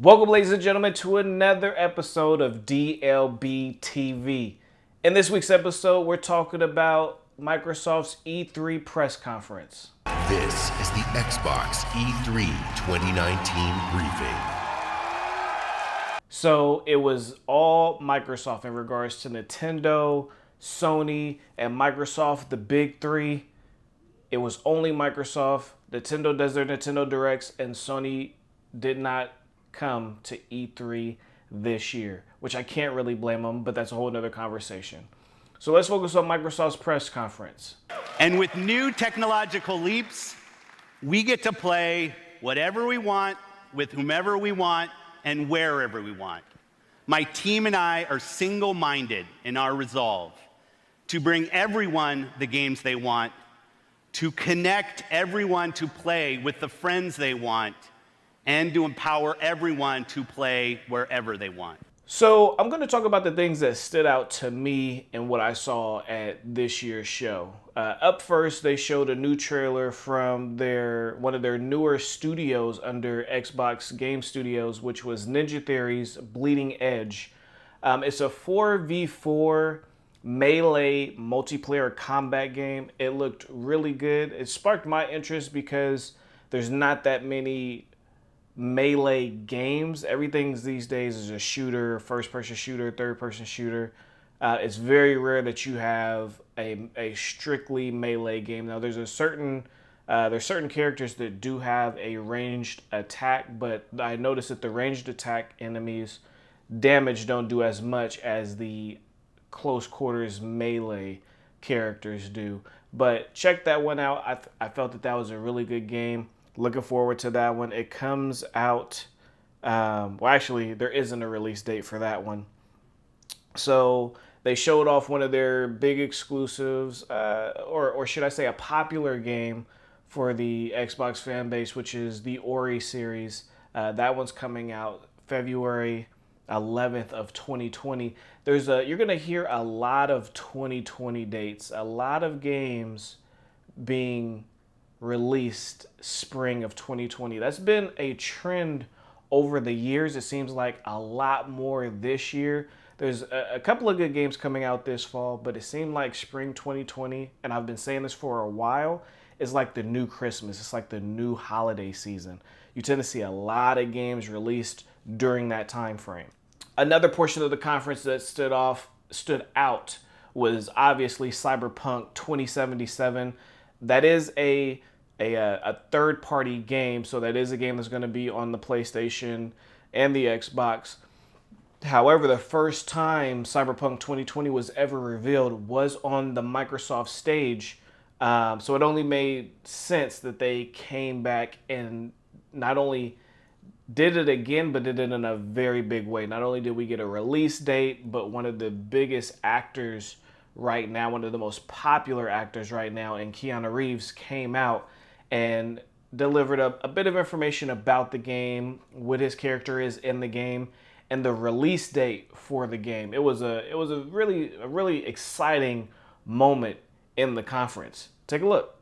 Welcome, ladies and gentlemen, to another episode of DLBtv. In this week's episode, we're talking about Microsoft's E3 press conference. This is the Xbox E3 2019 briefing. So it was all Microsoft in regards to Nintendo, Sony, and Microsoft, the big three. It was only Microsoft. Nintendo does their Nintendo Directs, and Sony did not come to E3 this year, which I can't really blame them, but that's a whole nother conversation. So let's focus on Microsoft's press conference. And with new technological leaps, we get to play whatever we want, with whomever we want, and wherever we want. My team and I are single-minded in our resolve to bring everyone the games they want, to connect everyone to play with the friends they want, and to empower everyone to play wherever they want. So I'm going to talk about the things that stood out to me and what I saw at this year's show. Up first, they showed a new trailer from one of their newer studios under Xbox Game Studios, which was Ninja Theory's Bleeding Edge. It's a 4v4 melee multiplayer combat game. It looked really good. It sparked my interest because there's not that many melee games. Everything's these days is a shooter, first-person shooter, third-person shooter. It's very rare that you have a strictly melee game. Now, there's certain characters that do have a ranged attack, but I noticed that the ranged attack enemies damage don't do as much as the close quarters melee characters do. But check that one out. I felt that was a really good game. Looking forward to that one. It comes out, well, actually, there isn't a release date for that one. So they showed off one of their big exclusives, or should I say a popular game for the Xbox fan base, which is the Ori series. That one's coming out February 11th of 2020. You're going to hear a lot of 2020 dates, a lot of games being released spring of 2020. That's been a trend over the years. It seems like a lot more this year. There's a couple of good games coming out this fall, but it seemed like spring 2020, and I've been saying this for a while, is like the new Christmas. It's like the new holiday season. You tend to see a lot of games released during that time frame. Another portion of the conference that stood out was obviously Cyberpunk 2077. That is a third-party game, so that is a game that's going to be on the PlayStation and the Xbox. However, the first time Cyberpunk 2020 was ever revealed was on the Microsoft stage, so it only made sense that they came back and not only did it again, but did it in a very big way. Not only did we get a release date, but one of the biggest actors right now, one of the most popular actors right now, and Keanu Reeves came out and delivered a bit of information about the game, what his character is in the game, and the release date for the game. It was a really exciting moment in the conference. Take a look.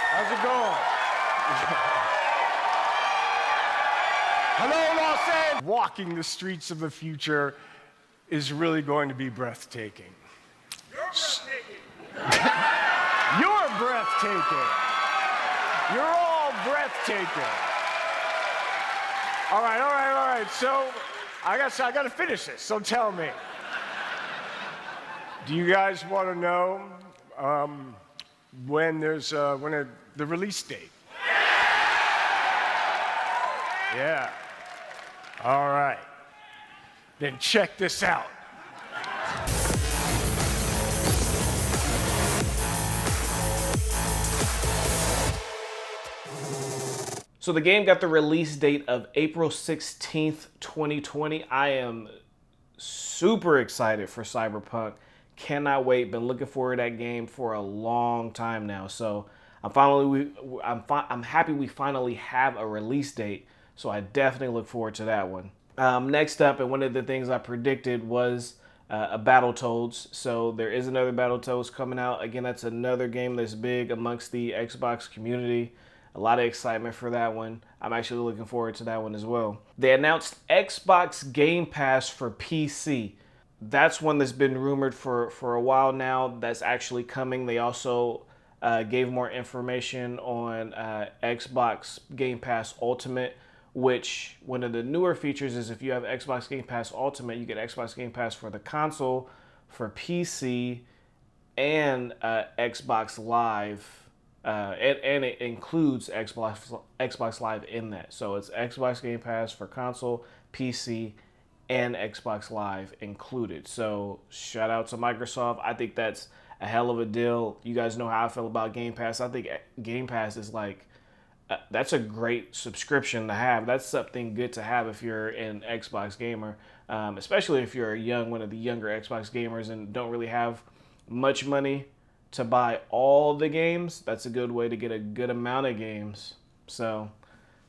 How's it going? Hello, Los Angeles! Walking the streets of the future is really going to be breathtaking. You're breathtaking. You're all breathtaking. All right. So I got to finish this. So tell me, do you guys want to know when the release date? Yeah. All right. Then check this out. So the game got the release date of April 16th, 2020. I am super excited for Cyberpunk. Cannot wait. Been looking forward to that game for a long time now. So I'm happy we finally have a release date. So I definitely look forward to that one. Next up, and one of the things I predicted was a Battletoads. So there is another Battletoads coming out. Again, that's another game that's big amongst the Xbox community. A lot of excitement for that one. I'm actually looking forward to that one as well. They announced Xbox Game Pass for PC. That's one that's been rumored for a while now. That's actually coming. They also gave more information on Xbox Game Pass Ultimate, which one of the newer features is if you have Xbox Game Pass Ultimate, you get Xbox Game Pass for the console, for PC, and Xbox Live. And it includes Xbox Live in that. So it's Xbox Game Pass for console, PC, and Xbox Live included. So shout out to Microsoft. I think that's a hell of a deal. You guys know how I feel about Game Pass. I think Game Pass is like, that's a great subscription to have. That's something good to have if you're an Xbox gamer, especially if you're one of the younger Xbox gamers and don't really have much money to buy all the games. That's a good way to get a good amount of games. So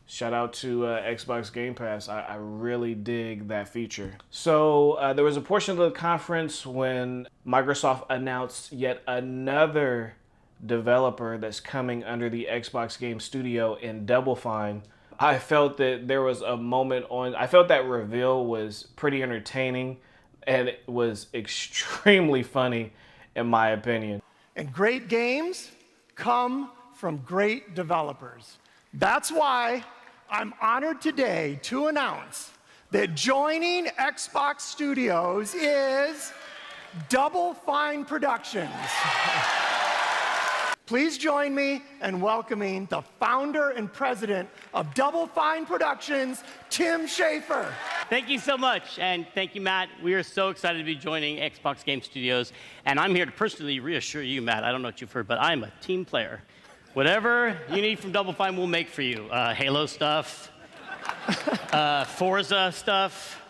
shout out to Xbox Game Pass. I really dig that feature. So there was a portion of the conference when Microsoft announced yet another developer that's coming under the Xbox Game Studio in Double Fine. I felt that there was a moment I felt that reveal was pretty entertaining and it was extremely funny in my opinion. And great games come from great developers. That's why I'm honored today to announce that joining Xbox Studios is Double Fine Productions. Please join me in welcoming the founder and president of Double Fine Productions, Tim Schafer. Thank you so much, and thank you, Matt. We are so excited to be joining Xbox Game Studios, and I'm here to personally reassure you, Matt, I don't know what you've heard, but I'm a team player. Whatever you need from Double Fine, we'll make for you. Halo stuff, Forza stuff,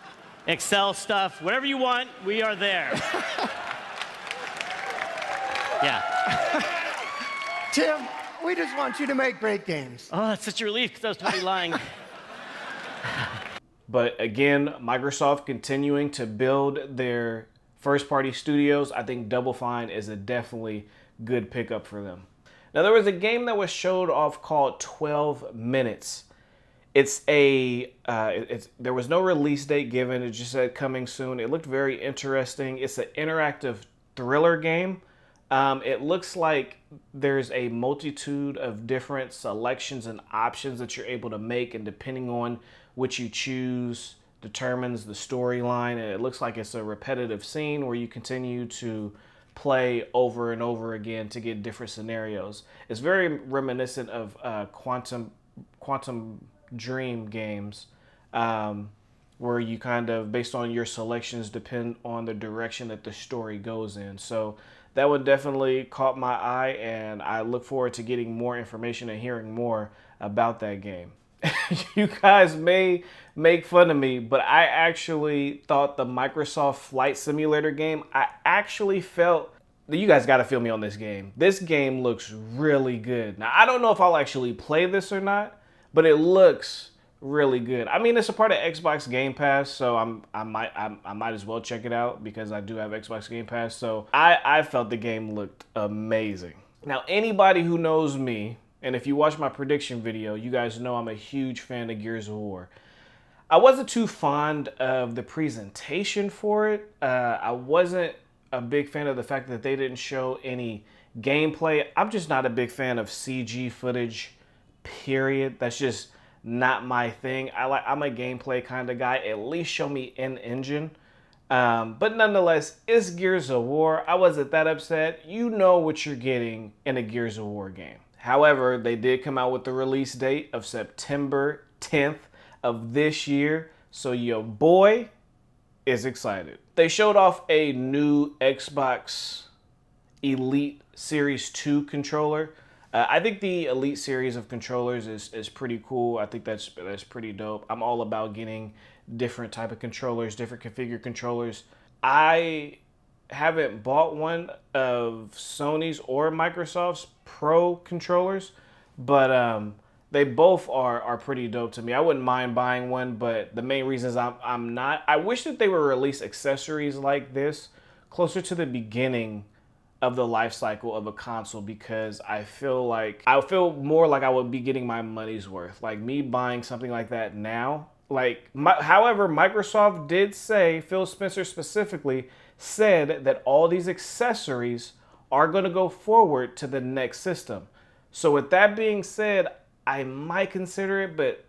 Excel stuff, whatever you want, we are there. Yeah. Tim, we just want you to make great games. Oh, that's such a relief, because I was totally lying. But again, Microsoft continuing to build their first-party studios. I think Double Fine is a definitely good pickup for them. Now, there was a game that was showed off called 12 Minutes. There was no release date given. It just said coming soon. It looked very interesting. It's an interactive thriller game. It looks like there's a multitude of different selections and options that you're able to make, and depending on which you choose determines the storyline. And it looks like it's a repetitive scene where you continue to play over and over again to get different scenarios. It's very reminiscent of quantum dream games, where you kind of, based on your selections, depend on the direction that the story goes in. So that one definitely caught my eye, and I look forward to getting more information and hearing more about that game. You guys may make fun of me, but I actually thought the Microsoft Flight Simulator game, I actually felt, you guys got to feel me on this game. This game looks really good. Now, I don't know if I'll actually play this or not, but it looks really good. I mean, it's a part of Xbox Game Pass, so I might as well check it out because I do have Xbox Game Pass. So I felt the game looked amazing. Now, anybody who knows me, and if you watch my prediction video, you guys know I'm a huge fan of Gears of War. I wasn't too fond of the presentation for it. I wasn't a big fan of the fact that they didn't show any gameplay. I'm just not a big fan of CG footage, period. That's just not my thing. I'm a gameplay kind of guy. At least show me in engine. But nonetheless, it's Gears of War. I wasn't that upset. You know what you're getting in a Gears of War game. However, they did come out with the release date of September 10th of this year. So your boy is excited. They showed off a new Xbox Elite Series 2 controller. I think the Elite series of controllers is pretty cool. I think that's pretty dope. I'm all about getting different type of controllers, different configured controllers. I haven't bought one of Sony's or Microsoft's Pro controllers, but They both are pretty dope to me. I wouldn't mind buying one, but the main reason is I'm not. I wish that they would release accessories like this closer to the beginning of the life cycle of a console, because I feel more like I would be getting my money's worth. Like me buying something like that now. However, Microsoft did say, Phil Spencer specifically said that all these accessories are going to go forward to the next system. So with that being said, I might consider it, but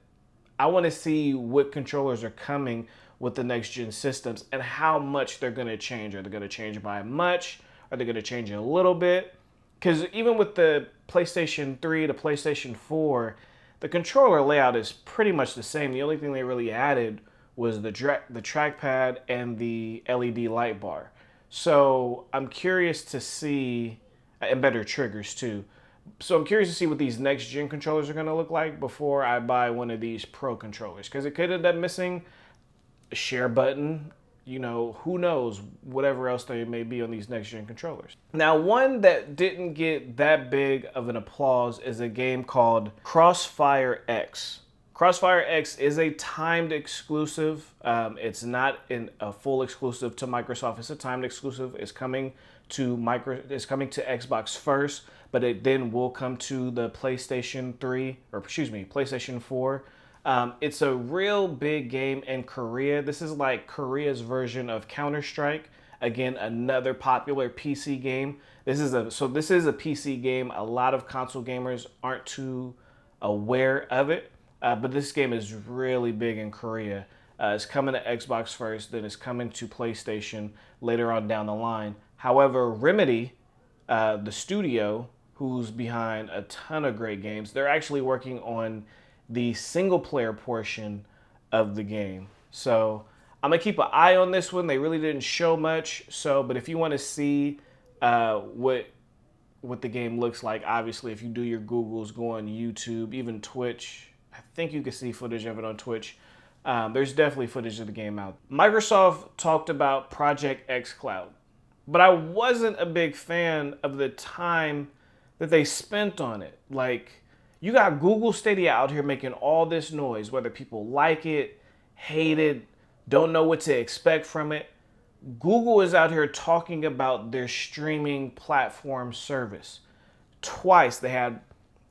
I want to see what controllers are coming with the next gen systems and how much they're going to change. Are they going to change by much? Are they going to change a little bit? Because even with the PlayStation 3 to PlayStation 4, the controller layout is pretty much the same. The only thing they really added was the trackpad and the LED light bar. So I'm curious to see, and better triggers too. So I'm curious to see what these next gen controllers are going to look like before I buy one of these Pro controllers, because it could end up missing a share button, who knows, whatever else there may be on these next gen controllers. Now, one that didn't get that big of an applause is a game called Crossfire X. Crossfire X is a timed exclusive. It's not a full exclusive to Microsoft. It's a timed exclusive. It's coming to Xbox first, but it then will come to the PlayStation 4. It's a real big game in Korea. This is like Korea's version of Counter-Strike. Again, another popular PC game. This is a PC game. A lot of console gamers aren't too aware of it, but this game is really big in Korea. It's coming to Xbox first, then it's coming to PlayStation later on down the line. However, Remedy, the studio who's behind a ton of great games, they're actually working on the single player portion of the game. So I'm gonna keep an eye on this one. They really didn't show much. But if you want to see what the game looks like, obviously if you do your Googles, go on YouTube, even Twitch. I think you can see footage of it on Twitch. There's definitely footage of the game out. Microsoft talked about Project xCloud, but I wasn't a big fan of the time that they spent on it. Like, you got Google Stadia out here making all this noise, whether people like it, hate it, don't know what to expect from it. Google is out here talking about their streaming platform service. Twice they had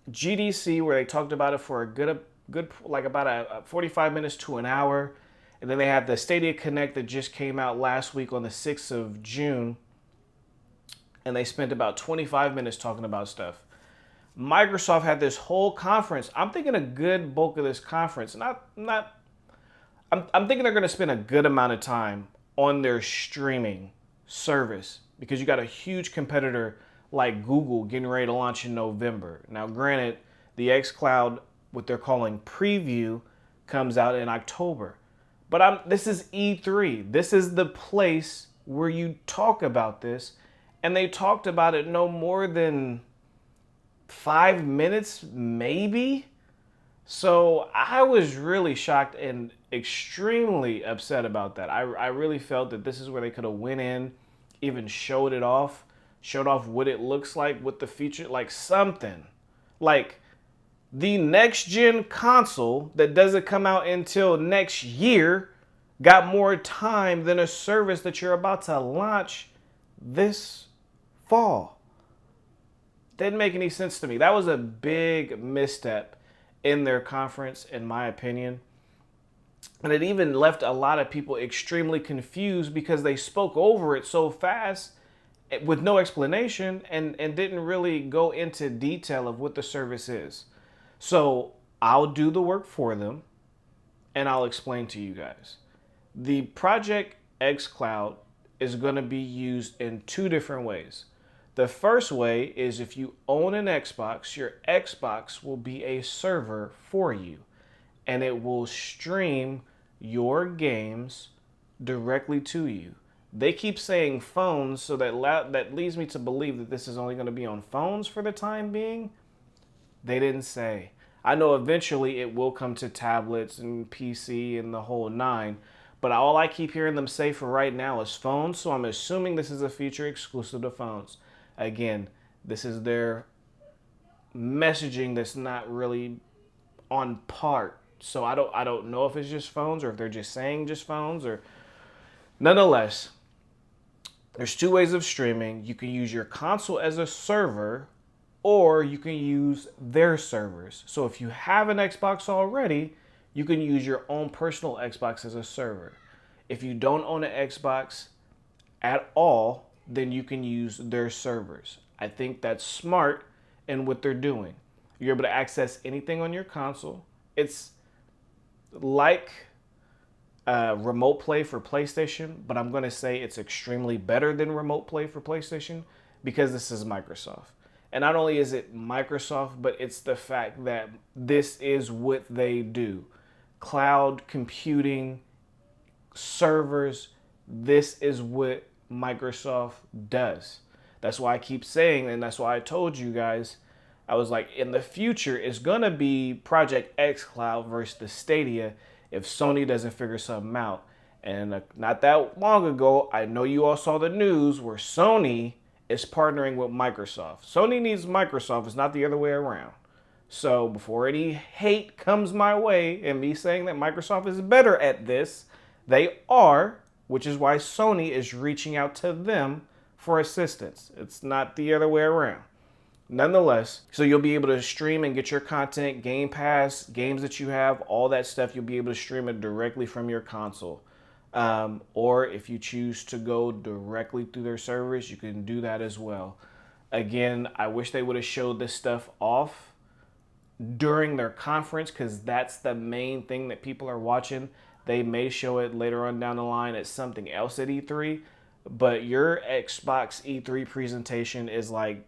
GDC where they talked about it for a good like about 45 minutes to an hour. And then they had the Stadia Connect that just came out last week on the 6th of June. And they spent about 25 minutes talking about stuff. Microsoft had this whole conference. I'm thinking a good bulk of this conference. I'm thinking they're going to spend a good amount of time on their streaming service, because you got a huge competitor like Google getting ready to launch in November. Now, granted, the xCloud, what they're calling preview, comes out in October. But this is E3. This is the place where you talk about this. And they talked about it no more than 5 minutes, maybe. So I was really shocked and extremely upset about that. I really felt that this is where they could have went in, even showed off what it looks like, what the feature, like something. Like the next gen console that doesn't come out until next year got more time than a service that you're about to launch this fall. Didn't make any sense to me. That was a big misstep in their conference, in my opinion. And it even left a lot of people extremely confused because they spoke over it so fast with no explanation and didn't really go into detail of what the service is. So I'll do the work for them and I'll explain to you guys. The Project xCloud is going to be used in two different ways. The first way is if you own an Xbox, your Xbox will be a server for you, and it will stream your games directly to you. They keep saying phones, so that leads me to believe that this is only going to be on phones for the time being. They didn't say. I know eventually it will come to tablets and PC and the whole nine, but all I keep hearing them say for right now is phones, so I'm assuming this is a feature exclusive to phones. Again, this is their messaging that's not really on part. So I don't know if it's just phones or if they're just saying just phones or nonetheless, there's two ways of streaming. You can use your console as a server or you can use their servers. So if you have an Xbox already, you can use your own personal Xbox as a server. If you don't own an Xbox at all, then you can use their servers. I think that's smart in what they're doing. You're able to access anything on your console. It's like remote play for PlayStation, but I'm going to say it's extremely better than remote play for PlayStation because this is Microsoft. And not only is it Microsoft, but it's the fact that this is what they do. Cloud computing, servers, this is what Microsoft does. That's why I keep saying, and that's why I told you guys, I was like, in the future, it's going to be Project X Cloud versus the Stadia if Sony doesn't figure something out. And not that long ago, I know you all saw the news where Sony is partnering with Microsoft. Sony needs Microsoft. It's not the other way around. So before any hate comes my way and me saying that Microsoft is better at this, they are, which is why Sony is reaching out to them for assistance. It's not the other way around. Nonetheless, so you'll be able to stream and get your content, Game Pass, games that you have, all that stuff, you'll be able to stream it directly from your console. Or if you choose to go directly through their servers, you can do that as well. Again, I wish they would have showed this stuff off during their conference because that's the main thing that people are watching. They may show it later on down the line as something else at E3, but your Xbox E3 presentation is like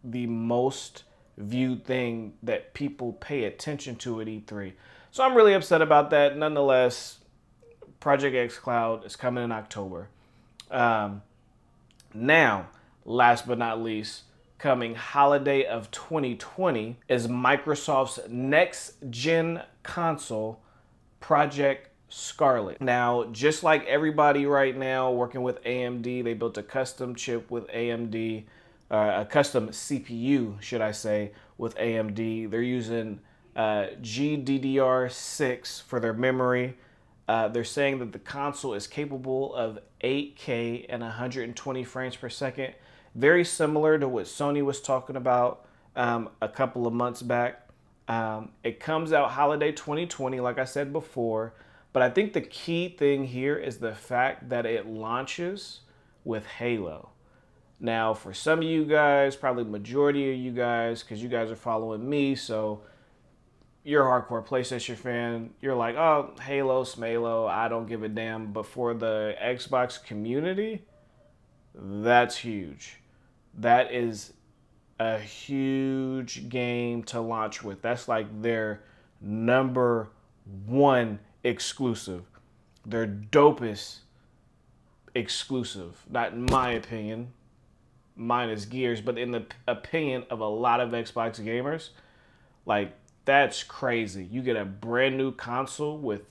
the most viewed thing that people pay attention to at E3. So I'm really upset about that. Nonetheless, Project X Cloud is coming in October. Now, last but not least, coming holiday of 2020 is Microsoft's next gen console, Project Scarlet. Now, just like everybody right now working with AMD, they built a custom chip with AMD, a custom CPU, should I say, with AMD. They're using GDDR6 for their memory. They're saying that the console is capable of 8K and 120 frames per second. Very similar to what Sony was talking about a couple of months back. It comes out holiday 2020, like I said before. But I think the key thing here is the fact that it launches with Halo. Now, for some of you guys, probably majority of you guys, because you guys are following me, so you're a hardcore PlayStation fan, you're like, oh, Halo, Smalo, I don't give a damn. But for the Xbox community, that's huge. That is a huge game to launch with. That's like their number one exclusive. Their dopest exclusive. Not in my opinion. Mine is Gears, but in the opinion of a lot of Xbox gamers, like, that's crazy. You get a brand new console with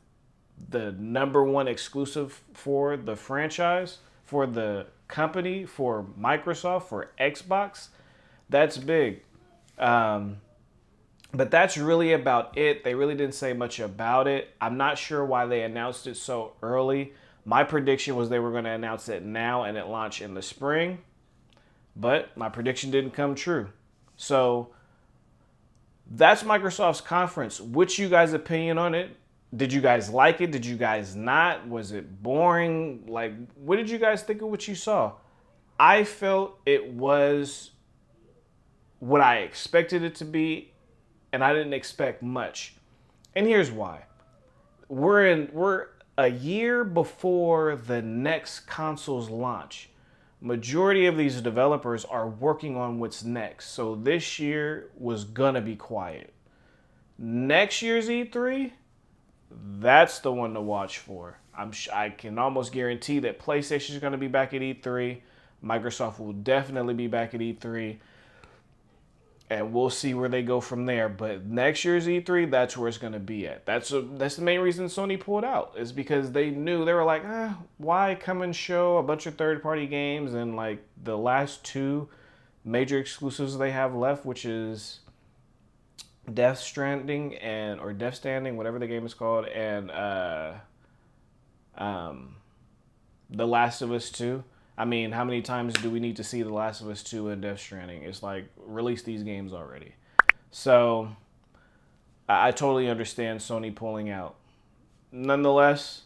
the number one exclusive for the franchise, for the company, for Microsoft, for Xbox. That's big. But that's really about it. They really didn't say much about it. I'm not sure why they announced it so early. My prediction was they were going to announce it now and it launch in the spring. But my prediction didn't come true. So that's Microsoft's conference. What's you guys' opinion on it? Did you guys like it? Did you guys not? Was it boring? Like, what did you guys think of what you saw? I felt it was what I expected it to be, and I didn't expect much. And here's why. We're a year before the next console's launch. Majority of these developers are working on what's next. So this year was gonna be quiet. Next year's E3, that's the one to watch for. I can almost guarantee that PlayStation is gonna be back at E3. Microsoft will definitely be back at E3. And we'll see where they go from there. But next year's E3, that's where it's going to be at. That's the main reason Sony pulled out, is because they knew, they were like, why come and show a bunch of third-party games and like the last two major exclusives they have left, which is Death Stranding or Death Standing, whatever the game is called, and The Last of Us 2. I mean, how many times do we need to see The Last of Us 2 and Death Stranding? It's like, release these games already. So I totally understand Sony pulling out. Nonetheless,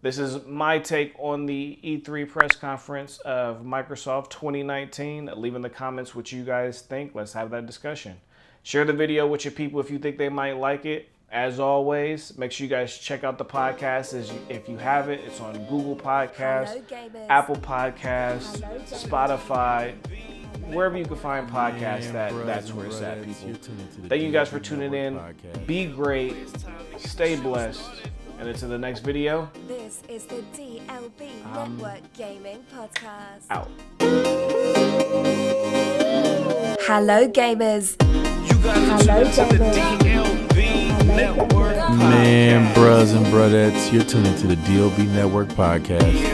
this is my take on the E3 press conference of Microsoft 2019. Leave in the comments what you guys think. Let's have that discussion. Share the video with your people if you think they might like it. As always, make sure you guys check out the podcast if you have it. It's on Google Podcasts, Apple Podcasts, Spotify, wherever you can find podcasts. That's where it's at, people. Thank you guys for tuning in. Be great, stay blessed, and until the next video. This is the DLB Network Gaming Podcast. Out. Hello, gamers. Hello, DLB Network. Man, bros and brodettes, you're tuning to the DLB Network Podcast.